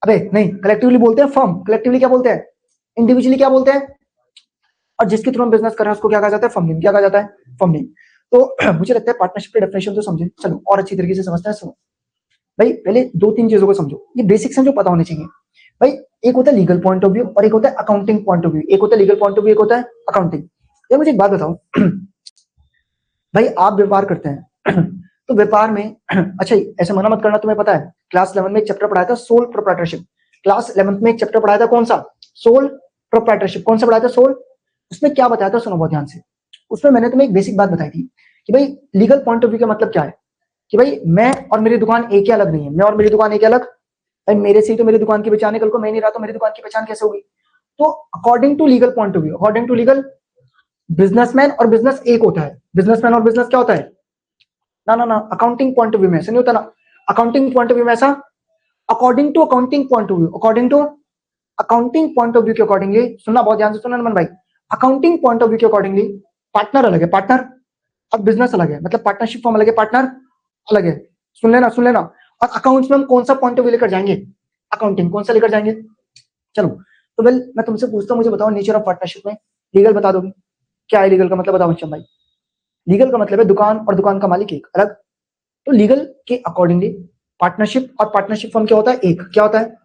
अबे नहीं, कलेक्टिवली बोलते हैं फर्म। कलेक्टिवली क्या बोलते हैं? इंडिविजुअली क्या बोलते हैं? और जिसके थ्रू हम बिजनेस कर रहे हैं उसको क्या कहा जाता है? Firm name. क्या कहा जाता है? Firm name. तो मुझे लगता है पार्टनरशिप की डेफिनेशन तो समझे। चलो और अच्छी तरीके से समझते हैं। सुनो भाई, पहले दो तीन चीजों को समझो, ये बेसिक्स हैं जो पता होने चाहिए। भाई एक होता है लीगल पॉइंट ऑफ व्यू और एक होता है अकाउंटिंग पॉइंट ऑफ व्यू। एक होता है लीगल पॉइंट ऑफ व्यू, एक होता है अकाउंटिंग। ये मुझे एक बात बताओ भाई, आप व्यापार करते हैं तो व्यापार में अच्छा ऐसे मना मत करना, तुम्हें पता है क्लास 11 में एक चैप्टर पढ़ाया था सोल प्रोप्राइटरशिप। क्लास 11 में एक चैप्टर पढ़ाया था कौन सा? Sole proprietorship. कौन सा पढ़ाया था? सोल। उसमें क्या बताया था? सुनो बहुत ध्यान से। उसमें मैंने तुम्हें एक बेसिक बात बताई थी कि भाई लीगल पॉइंट ऑफ व्यू का मतलब क्या है, कि भाई मैं और मेरी दुकान एक ही अलग नहीं है। मैं और मेरी दुकान एक अलग, भाई मेरे से ही तो मेरी दुकान की पहचान है, कल को मैं नहीं रहा तो मेरी दुकान की पहचान कैसे होगी? तो according to legal point of view, according to legal businessman और बिजनेस एक होता है, बिजनेसमैन और बिजनेस क्या होता है? ना ना ना, अकाउंटिंग पॉइंट ऑफ व्यू में ऐसा नहीं होता ना, अकाउंटिंग पॉइंट ऑफ व्यू में ऐसा, according to accounting point of view, according to accounting point of view के अकॉर्डिंगली, सुनना बहुत ध्यान से सुनना नमन भाई, अकाउंटिंग पॉइंट ऑफ व्यू के अकॉर्डिंगली पार्टनर अलग है, पार्टनर, और बिजनेस अलग है, मतलब पार्टनरशिप फॉर्म अलग है, पार्टनर अलग है, सुन लेना सुन लेना। और अकाउंट्स में हम कौन सा पॉइंट ऑफ व्यू लेकर जाएंगे? अकाउंटिंग कौन सा लेकर जाएंगे? चलो, तो वेल मैं तुमसे पूछता हूँ, मुझे बताओ नेचर ऑफ पार्टनरशिप में लीगल बता दोगे? क्या है लीगल का मतलब, बताओ बच्चन भाई। लीगल का मतलब है दुकान और दुकान का मालिक एक अलग, तो लीगल के अकॉर्डिंगली पार्टनरशिप और पार्टनरशिप फॉर्म क्या होता है? एक, क्या होता है?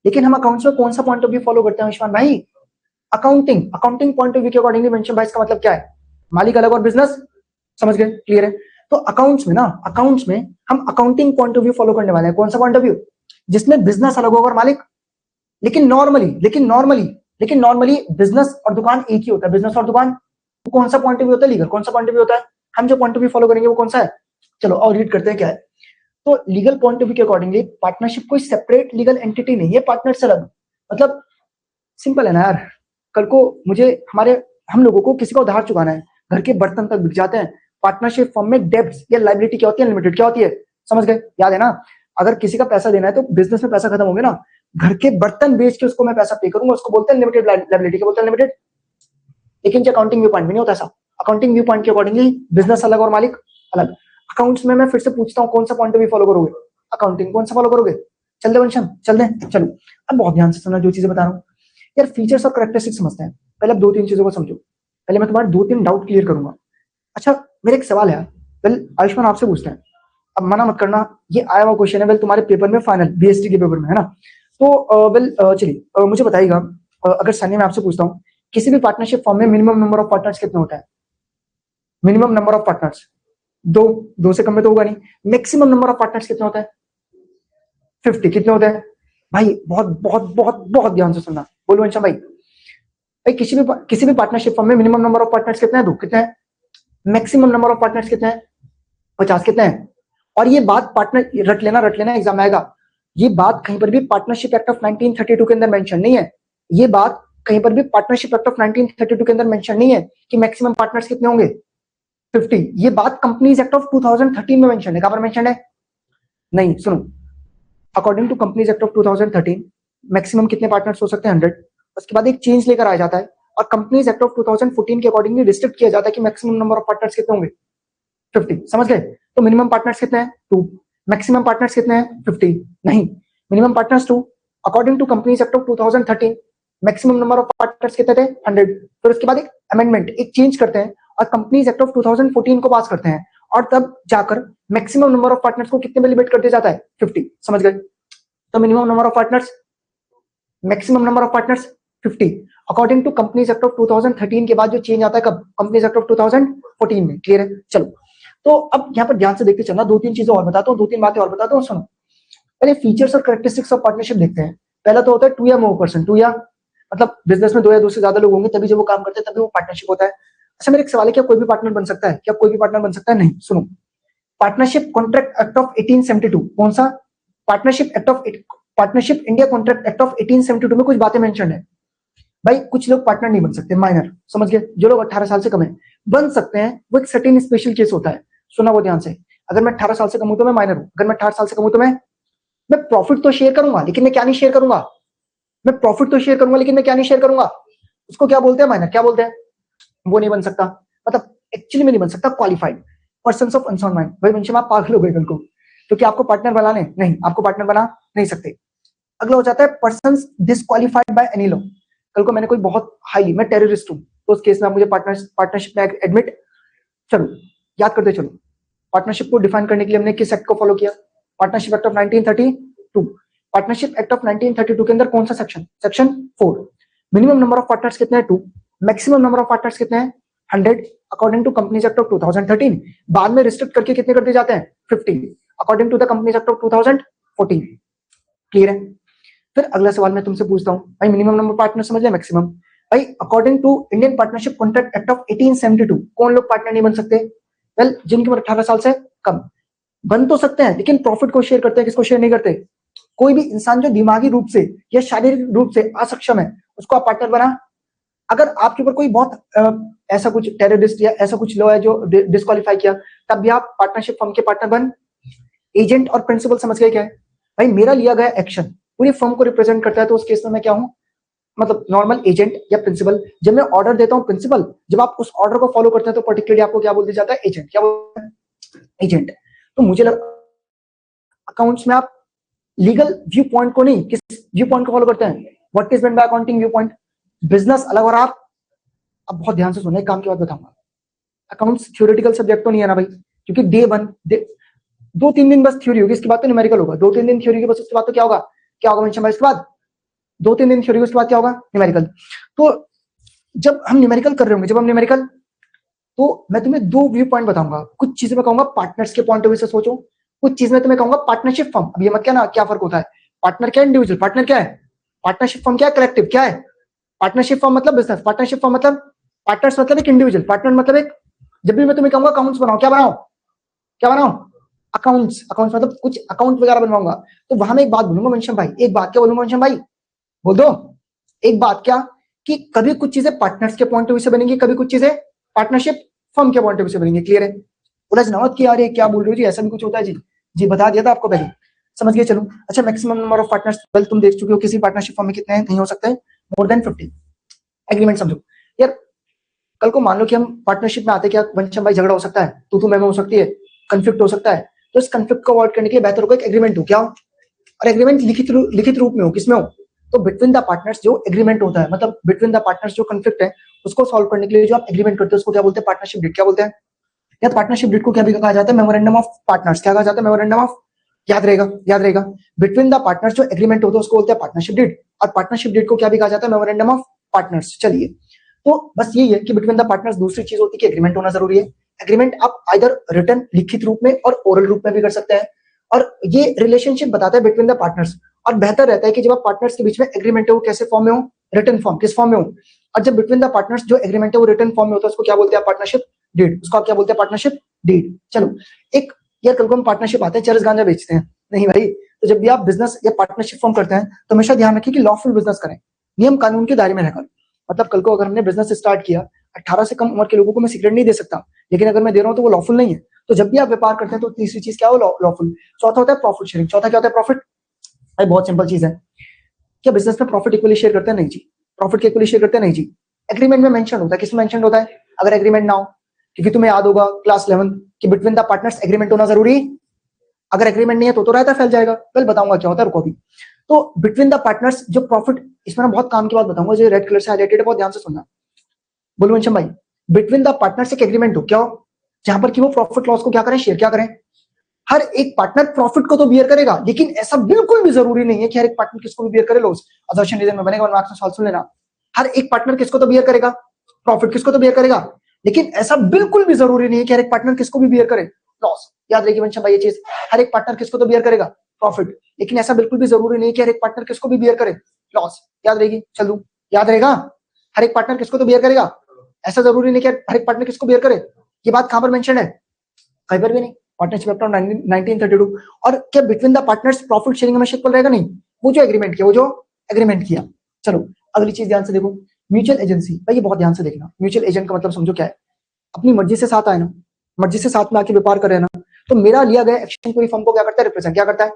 लेकिन हम अकाउंट्स में कौन सा पॉइंट ऑफ व्यू फॉलो करते हैं विश्वान भाई? Accounting, accounting point of view के अकॉर्डिंगली मेंशन भाई, इसका मतलब क्या है? मालिक अलग और बिजनेस, समझ गए? क्लियर है? तो अकाउंट्स में ना, अकाउंट्स में हम accounting point of view follow करने वाले हैं, कौन सा पॉइंट ऑफ व्यू? जिसमें बिजनेस अलग होगा और मालिक, लेकिन नॉर्मली बिजनेस और दुकान एक ही होता है, बिजनेस और दुकान। तो कौन सा पॉइंट ऑफ व्यू होता है लीगल, कौन सा पॉइंट ऑफ व्यू होता है? हम जो पॉइंट ऑफ व्यू फॉलो करेंगे वो कौन सा है? चलो और रीड करते हैं क्या है। तो लीगल पॉइंट ऑफ व्यू के अकॉर्डिंगली पार्टनरशिप कोई सेपरेट लीगल एंटिटी नहीं है, पार्टनर से अलग, मतलब सिंपल है ना यार। कल को मुझे हम लोगों को किसी का उधार चुकाना है, घर के बर्तन तक बिक जाते हैं, पार्टनरशिप फॉर्म में डेब्ट्स या लायबिलिटी क्या होती है? लिमिटेड क्या होती है? समझ गए? याद है ना, अगर किसी का पैसा देना है तो बिजनेस में पैसा खत्म हो गया ना, घर के बर्तन बेच के उसको मैं पैसा पे करूंगा, उसको बोलते हैं लिमिटेड लायबिलिटी, क्या बोलते हैं? लिमिटेड। लेकिन जो अकाउंटिंग व्यू पॉइंट में नहीं होता ऐसा, अकाउंटिंग व्यू पॉइंट के अकॉर्डिंगली बिजनेस अलग और मालिक अलग। अकाउंट्स में मैं फिर से पूछता हूँ कौन सा पॉइंट ऑफ व्यू फॉलो करोगे? अकाउंटिंग, कौन सा फॉलो करोगे? चल दे वंशम, चल दे। चलो अब बहुत ध्यान से सुनना जो चीजें बता रहा हूँ यार, फीचर्स और कैरेक्टरिस्टिक्स समझते हैं। पहले अब दो तीन चीजों को समझो, पहले मैं तुम्हारे दो तीन डाउट क्लियर करूंगा। अच्छा मेरा एक सवाल है, वेल आयुष्मान आपसे पूछते हैं, अब मना मत करना, ये आया हुआ क्वेश्चन है वेल तुम्हारे पेपर में, फाइनल बीएसटी के पेपर में है ना। तो वेल चलिए मुझे बताइएगा, अगर सनी मैं आपसे पूछता हूँ, किसी भी पार्टनरशिप फॉर्म में मिनिमम नंबर ऑफ पार्टनर्स कितने होता है? मिनिमम नंबर ऑफ पार्टनर्स दो, दो से कम में तो होगा नहीं। मैक्सिमम नंबर ऑफ पार्टनर्स कितने होता है? 50। कितने होते हैं भाई? बहुत बहुत बहुत बहुत ध्यान से सुनना, बोलो अंशा भाई। भाई किसी भी पार्टनरशिप फॉर्म में मिनिमम नंबर ऑफ पार्टनर्स कितने हैं? दो। कितने हैं? मैक्सिमम नंबर ऑफ पार्टनर्स कितने हैं? 50। कितने हैं? और ये बात पार्टनर, रट लेना एग्जाम आएगा, ये बात कहीं पर भी पार्टनरशिप एक्ट ऑफ 1932 के अंदर मेंशन नहीं है। ये बात कहीं पर भी पार्टनरशिप एक्ट ऑफ 1932 के अंदर मेंशन नहीं है कि मैक्सिमम पार्टनर्स कितने होंगे? 50। ये बात कंपनीज एक्ट ऑफ 2013 में मेंशन है। कहां पर मेंशन है? नहीं, सुनो, according to companies act of 2013 maximum कितने पार्टनर्स हो सकते हैं? 100। उसके बाद एक चेंज लेकर आ जाता है और कंपनीज एक्ट ऑफ 2014 के अकॉर्डिंगली रिस्ट्रिक्ट किया जाता है कि मैक्सिमम नंबर ऑफ पार्टनर्स कितने होंगे? 50। समझ गए? तो मिनिमम पार्टनर्स कितने हैं? 2। मैक्सिमम पार्टनर्स कितने हैं? 50 नहीं, minimum partners 2। According to companies act of 2013 maximum number of partners कितने थे? 100। फिर उसके बाद एक अमेंडमेंट, एक चेंज करते हैं और कंपनीज एक्ट ऑफ 2014 को पास करते हैं और तब जाकर मैक्सिमम नंबर ऑफ पार्टनर्स को कितने में लिमिट कर दिया जाता है? 50। समझ गए? तो minimum number of partners, maximum number of partners 50 according to companies act of 2013 के बाद जो चेंज आता है कब? कंपनीज एक्ट ऑफ 2014 में। क्लियर है? चलो तो अब यहाँ पर ध्यान से देखते चलना, दो तीन चीजें और बताता हूँ, दो तीन बातें और बताता हूँ, सुनो। पहले फीचर्स और कैरेक्टरिस्टिक्स ऑफ पार्टनरशिप देखते हैं। पहला तो होता है 2 या मोर पर्सन, 2 या मतलब बिजनेस में 2 या 2 से ज्यादा लोग होंगे तभी जब वो काम करते हैं तभी वो पार्टनरशिप होता है। अच्छा मेरा एक सवाल है, क्या कोई भी पार्टनर बन सकता है? क्या कोई भी पार्टनर बन सकता है? नहीं। सुनो, पार्टनरशिप कॉन्ट्रैक्ट एक्ट ऑफ 1872, कौन सा? Partnership India contract act of 1872 में कुछ बातें मेंशन है भाई। कुछ लोग पार्टनर नहीं बन सकते, माइनर, समझ गए? जो लोग 18 साल से कम है बन सकते हैं, वो एक सर्टेन स्पेशल केस होता है। सुना वो ध्यान से, अगर मैं 18 साल से कम हूं तो मैं माइनर हूं, अगर मैं 18 साल से कम हूं तो मैं प्रॉफिट तो शेयर करूंगा लेकिन मैं क्या नहीं शेयर करूंगा? मैं प्रॉफिट तो शेयर करूंगा लेकिन मैं क्या नहीं शेयर करूंगा? उसको क्या बोलते हैं? माइनर। क्या बोलते हैं? वो नहीं बन सकता, मतलब एक्चुअली में नहीं बन सकता। Qualified person of unsound mind, भाई वंशम आप पागल हो गए कल को, तो क्या आपको पार्टनर बनाने? नहीं, आपको पार्टनर बना नहीं सकते। अगला हो जाता है person disqualified by any law. कल को मैंने कोई बहुत हाई, मैं टेररिस्ट हूं तो उस केस में आप मुझे पार्टनरशिप में एडमिट, चलो याद करते चलो, पार्टनरशिप को डिफाइन करने के लिए हमने किस एक्ट को फॉलो किया? Partnership act of 1932। Partnership act of 1932 के अंदर कौन सा section? Section 4। Minimum number of partners कितने हैं? 2। मैक्सिमम नंबर ऑफ पार्टनर्स कितने हैं? 100 according to companies act of 2013। बाद में रिस्ट्रिक्ट करके कितने कर दिए जाते हैं? 50 according to the companies act of 2014। Clear है? फिर अगला सवाल मैं तुमसे पूछता हूं भाई, मिनिमम नंबर पार्टनर समझ लिया, मैक्सिमम। भाई according to Indian partnership contract act of 1872 कौन लोग पार्टनर नहीं बन सकते? वेल जिनकी उम्र 18 साल से कम। बन तो सकते हैं लेकिन प्रॉफिट को शेयर करते हैं, किसको शेयर नहीं करते? कोई भी इंसान जो दिमागी रूप से या शारीरिक रूप से असक्षम है उसको आप पार्टनर बना अगर आपके ऊपर कोई बहुत ऐसा कुछ टेररिस्ट या ऐसा कुछ लॉ है जो डिस्क्वालीफाई किया, तब भी आप पार्टनरशिप फर्म के पार्टनर बन। एजेंट और प्रिंसिपल समझ गए क्या है भाई? मेरा लिया गया एक्शन पूरी फर्म को रिप्रेजेंट करता है, तो उस केस में मैं क्या हूं? मतलब नॉर्मल एजेंट या प्रिंसिपल। जब मैं ऑर्डर देता हूं प्रिंसिपल, जब आप उस ऑर्डर को फॉलो करते हैं तो पर्टिकुलरली आपको क्या बोल दिया जाता है? एजेंट। क्या बोलते हैं? एजेंट। तो मुझे लगा अकाउंट्स में आप लीगल व्यू पॉइंट को नहीं, किस व्यू पॉइंट को फॉलो करते हैं? What is meant by accounting view point? Business अलग और आप। अब बहुत ध्यान से सुनना, एक काम की बात बताऊंगा, अकाउंट्स थ्योरेटिकल सब्जेक्ट तो नहीं है ना भाई, क्योंकि डे वन 2-3 दिन बस थ्योरी होगी, इसके बाद तो न्यूमेरिकल होगा। 2-3 दिन थ्योरी के बस, उसके बाद तो क्या होगा? क्या होगा मेंशन भाई? इसके बाद 2-3 दिन थ्योरी, उसके बाद क्या होगा? न्यूमेरिकल। तो जब हम न्यूमेरिकल कर रहे होंगे, जब हम न्यूमेरिकल, तो मैं तुम्हें 2 व्यू पॉइंट बताऊंगा। कुछ चीजें मैं कहूंगा पार्टनर्स के पॉइंट ऑफ व्यू से सोचो, कुछ चीज में तुम्हें कहूंगा पार्टनरशिप फर्म। अब ये मत क्या ना, क्या फर्क होता है? पार्टनर क्या है? इंडिविजुअल। पार्टनर क्या है? पार्टनरशिप फर्म क्या है? कलेक्टिव। क्या है? पार्टनरशिप फर्म मतलब बिजनेस। पार्टनरशिप फर्म मतलब पार्टनर्स मतलब एक इंडिविजुअल, पार्टनर मतलब एक। जब भी मैं तुम्हें कहूंगा अकाउंट्स बनाओ, क्या बनाओ? क्या बनाओ? अकाउंट्स। अकाउंट्स मतलब कुछ अकाउंट वगैरह बनवाऊंगा, तो वहां मैं एक बात बोलूंगा मेंशन भाई, एक बात क्या बोलूंगा मेंशन भाई? बोल दो। एक बात क्या, कि कभी कुछ चीजें पार्टनर्स के पॉइंट ऑफ व्यू से बनेंगी, कभी कुछ चीजें पार्टनरशिप फर्म के पॉइंट ऑफ व्यू से बनेंगी। क्लियर है? उलझ ना मत कि यार ये क्या बोल रहे हो जी, ऐसा भी कुछ होता है जी। जी बता दिया था आपको पहले, समझ गए? चलो अच्छा, maximum number of partners well तुम देख चुके हो, किसी पार्टनरशिप फर्म में कितने हैं? नहीं हो सकते मोर देन 50। एग्रीमेंट समझो यार, कल को मान लो कि हम पार्टनरशिप में आते, क्या वंशम भाई झगड़ा हो सकता है, तू मैं हो सकती है, कंफ्लिक्ट हो सकता है। तो इस कंफ्लिक्ट को अवॉइड करने के लिए बेहतर होगा एक एग्रीमेंट हो। क्या हो? और एग्रीमेंट लिखित रूप में हो। किसमें हो? तो बिटवीन द पार्टनर्स जो एग्रीमेंट होता है, मतलब बिटवीन द पार्टनर्स जो कंफ्लिक्ट है, उसको सॉल्व करने के लिए जो आप एग्रीमेंट करते हो उसको क्या बोलते हैं? Partnership deed. क्या बोलते हैं? या पार्टनरशिप डीड को क्या भी कहा जाता है? Memorandum of partners. क्या कहा जाता है? Memorandum of. याद रहेगा, याद रहेगा। बिटवीन द पार्टनर्स जो एग्रीमेंट होता है उसको बोलते हैं पार्टनरशिप डीड, और पार्टनरशिप डीड को क्या भी कहा जाता है? Memorandum of partners. चलिए, तो बस यही है कि बिटवीन द पार्टनर्स दूसरी चीज होती है कि एग्रीमेंट होना जरूरी है। एग्रीमेंट आप आइदर रिटन लिखित रूप में और ओरल रूप में भी कर सकते हैं, और ये रिलेशनशिप बताता है बिटवीन द पार्टनर्स। और बेहतर रहता है कि जब आप पार्टनर्स के बीच में एग्रीमेंट है वो कैसे फॉर्म में हो? Written form. किस फॉर्म में हो? और जब बिटवीन द पार्टनर्स जो एग्रीमेंट है वो रिटन फॉर्म में होता है, उसको क्या बोलते हैं? Partnership deed. उसको आप क्या बोलते हैं? Partnership deed. चलो, एक यार कल को हम पार्टनरशिप आते हैं चरस गांजा बेचते हैं, नहीं भाई। तो जब भी आप बिजनेस या पार्टनरशिप फॉर्म करते हैं तो हमेशा ध्यान रखिए कि लॉफुल बिजनेस करें, नियम कानून के दायरे में रहकर। मतलब कल को अगर हमने बिजनेस स्टार्ट किया, 18 से कम उम्र के लोगों को मैं सिगरेट नहीं दे सकता, लेकिन अगर मैं दे रहा हूं तो वो लॉफुल नहीं है। तो जब भी आप व्यापार करते हैं तो तीसरी चीज क्या हो? लॉफुल। चौथा होता है प्रॉफिट शेयरिंग। चौथा क्या होता है? प्रॉफिट। भाई बहुत सिंपल चीज है, क्या बिजनेस में प्रॉफिट इक्वली शेयर करते हैं? नहीं जी। प्रॉफिट के इक्वली शेयर करते हैं? नहीं जी। एग्रीमेंट में मेंशन होता है। किसमें मेंशन होता है? अगर एग्रीमेंट ना हो, क्योंकि तुम्हें याद होगा क्लास 11 कि बिटवीन द पार्टनर्स एग्रीमेंट होना जरूरी। अगर एग्रीमेंट नहीं है तो रायता फैल जाएगा। कल बताऊंगा क्या होता है, रुको अभी। तो बिटवीन द पार्टनर्स जो प्रॉफिट, इसमें बहुत काम की बात बताऊंगा, जो रेड कलर से हाईलाइटेड है, बहुत ध्यान से सुनना। बोलो वंशम भाई, बिटवीन द पार्टनर्स एक एग्रीमेंट हो। क्या हो? जहां पर कि वो प्रॉफिट लॉस को क्या करें? शेयर। क्या करें? हर एक पार्टनर प्रॉफिट को तो बियर करेगा, लेकिन ऐसा बिल्कुल भी जरूरी नहीं है कि हर एक पार्टनर किसको भी बियर करे लॉस। असर्शन रीजन में बनेगा, 1 मार्क्स में सवाल सुन लेना। हर एक पार्टनर किसको तो बियर करेगा? प्रॉफिट। किसको तो बियर करेगा, लेकिन ऐसा बिल्कुल भी जरूरी नहीं है कि हर एक पार्टनर किसको भी बियर करे लॉस। याद रहेगी वंशम भाई ये चीज, हर एक पार्टनर किसको तो बियर करेगा? प्रॉफिट, लेकिन ऐसा बिल्कुल भी जरूरी नहीं है कि हर एक पार्टनर किसको भी बियर करे लॉस। याद रहेगी? चलो याद रहेगा, हर एक पार्टनर किसको तो बियर करेगा, ऐसा जरूरी नहीं कि हर एक पार्टनर किसको बियर करे। ये बात कहां पर मेंशन है? कहीं पर भी नहीं। Partnership act 1932। और क्या between the partners profit sharing हमेशा इक्वल रहेगा? नहीं। वो जो एग्रीमेंट किया, वो जो एग्रीमेंट किया। चलो अगली चीज ध्यान से देखो, म्यूचुअल एजेंसी। भाई ये बहुत ध्यान से देखना, म्यूचुअल एजेंट का मतलब समझो क्या है? अपनी मर्जी से साथ आए ना, मर्जी से साथ में आके व्यापार करे ना, तो मेरा लिया गया एक्शन पूरी फर्म को क्या करता है? रिप्रेजेंट। क्या करता है?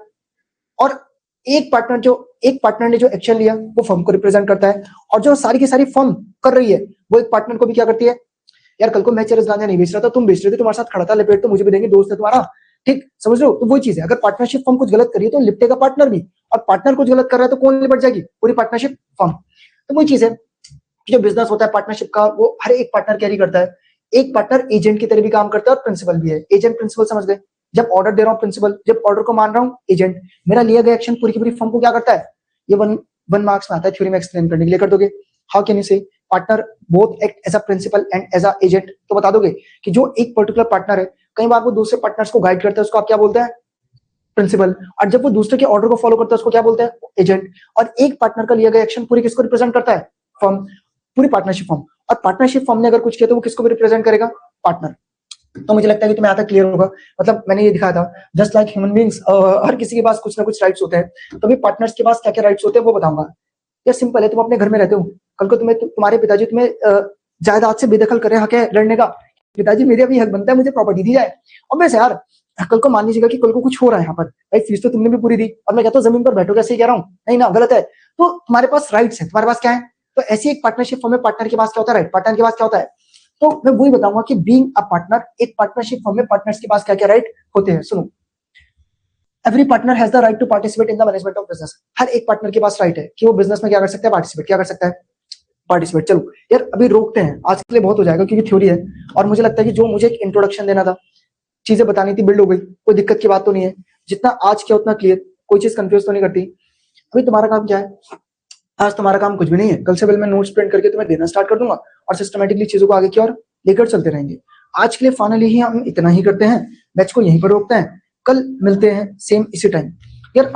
और एक पार्टनर ने जो एक्शन लिया वो फर्म को रिप्रेजेंट करता है, और जो सारी की सारी फर्म कर रही है वो एक पार्टनर को भी क्या करती है? यार कल को मैं चरस गांजा नहीं बेच रहा था, तुम बेच रहे थे, तुम्हारे साथ खड़ा था, लिपेट तो मुझे भी देंगे, दोस्त है तुम्हारा, ठीक समझ रहे हो? तो वही चीज है, अगर पार्टनरशिप फर्म कुछ गलत करिए तो लिपटेगा पार्टनर भी, और पार्टनर कुछ गलत कर रहा है तो कौन लिपट जाएगी? पूरी पार्टनरशिप फर्म। तो वही चीज है कि जो बिजनेस होता है पार्टनरशिप का, वो हर एक पार्टनर कैरी करता है। एक पार्टनर एजेंट की तरह भी काम करता है और प्रिंसिपल भी है। एजेंट प्रिंसिपल समझ गए? जब ऑर्डर दे रहा हूँ प्रिंसिपल, जब ऑर्डर को मान रहा हूँ एजेंट। मेरा लिया गया एक्शन पूरी की पूरी फर्म को क्या करता है? ये वन मार्क्स में आता है, थ्योरी में एक्सप्लेन करने के लिए। कर दोगे? How can you say partner both act as a principal and as a agent? तो बता दोगे कि जो एक पर्टिकुलर पार्टनर है, कई बार वो दूसरे पार्टनर्स को गाइड करता है, उसको आप क्या बोलते हैं? प्रिंसिपल। और जब वो दूसरे के ऑर्डर को फॉलो करता है उसको क्या बोलते हैं? एजेंट। और एक पार्टनर का लिया गया एक्शन पूरी किसको रिप्रेजेंट करता है? फर्म, पूरी पार्टनरशिप फर्म। और पार्टनरशिप फर्म ने अगर कुछ किया तो वो किसको भी रिप्रेजेंट करेगा? पार्टनर। तो मुझे लगता है कि तुम्हें यहाँ तक क्लियर होगा। मतलब मैंने ये दिखाया था, जस्ट लाइक ह्यूमन बींग्स, हर किसी के पास कुछ ना कुछ राइट्स होते हैं, तो भी पार्टनर्स के पास क्या क्या राइट्स होते हैं वो बताऊंगा। या सिंपल है, तुम अपने घर में रहते हो, कल को तुम्हारे पिताजी तुम्हें जायदाद से बेदखल करे, हक है लड़ने का, पिताजी मेरे भी हक बनता है, मुझे प्रॉपर्टी दी जाए। और वैसे यार कल को मान लीजिएगा कि कल को कुछ हो रहा है यहाँ पर, भाई फीस तो तुमने भी पूरी दी, अब मैं कहता हूँ जमीन पर बैठो, कैसे कह रहा हूँ, नहीं ना, गलत है। तो तुम्हारे पास राइट्स है, तुम्हारे पास क्या है। तो ऐसी एक पार्टनरशिप फॉर्म में पार्टनर के पास क्या होता है, राइट, पार्टनर के पास क्या होता है। तो मैं वही बताऊंगा कि बीइंग अ पार्टनर, एक पार्टनरशिप फॉर्म में पार्टनर्स के पास क्या क्या राइट होते हैं। सुनो, every partner has the right to participate in the management of business. हर एक पार्टनर के पास राइट है कि वो बिजनेस में क्या कर सकता है, पार्टिसिपेट, क्या कर सकता है, पार्टिसिपेट। चलो यार अभी रोकते हैं, आज के लिए बहुत हो जाएगा क्योंकि थ्योरी है, और मुझे लगता है कि जो मुझे एक इंट्रोडक्शन देना था, चीजें बतानी थी, बिल्ड हो गई, कोई दिक्कत की बात तो नहीं है। जितना आज किया उतना क्लियर, कोई चीज कंफ्यूज तो नहीं करती। अभी तुम्हारा काम क्या है, आज तुम्हारा काम कुछ भी नहीं है, कल से मैं नोट्स प्रिंट करके तुम्हें देना स्टार्ट कर दूंगा और सिस्टमेटिकली चीजों को आगे की ओर लेकर चलते रहेंगे। आज के लिए फाइनली ही हम इतना ही करते हैं, बैच को यहीं पर रोकते हैं, कल मिलते हैं सेम इसी टाइम यार।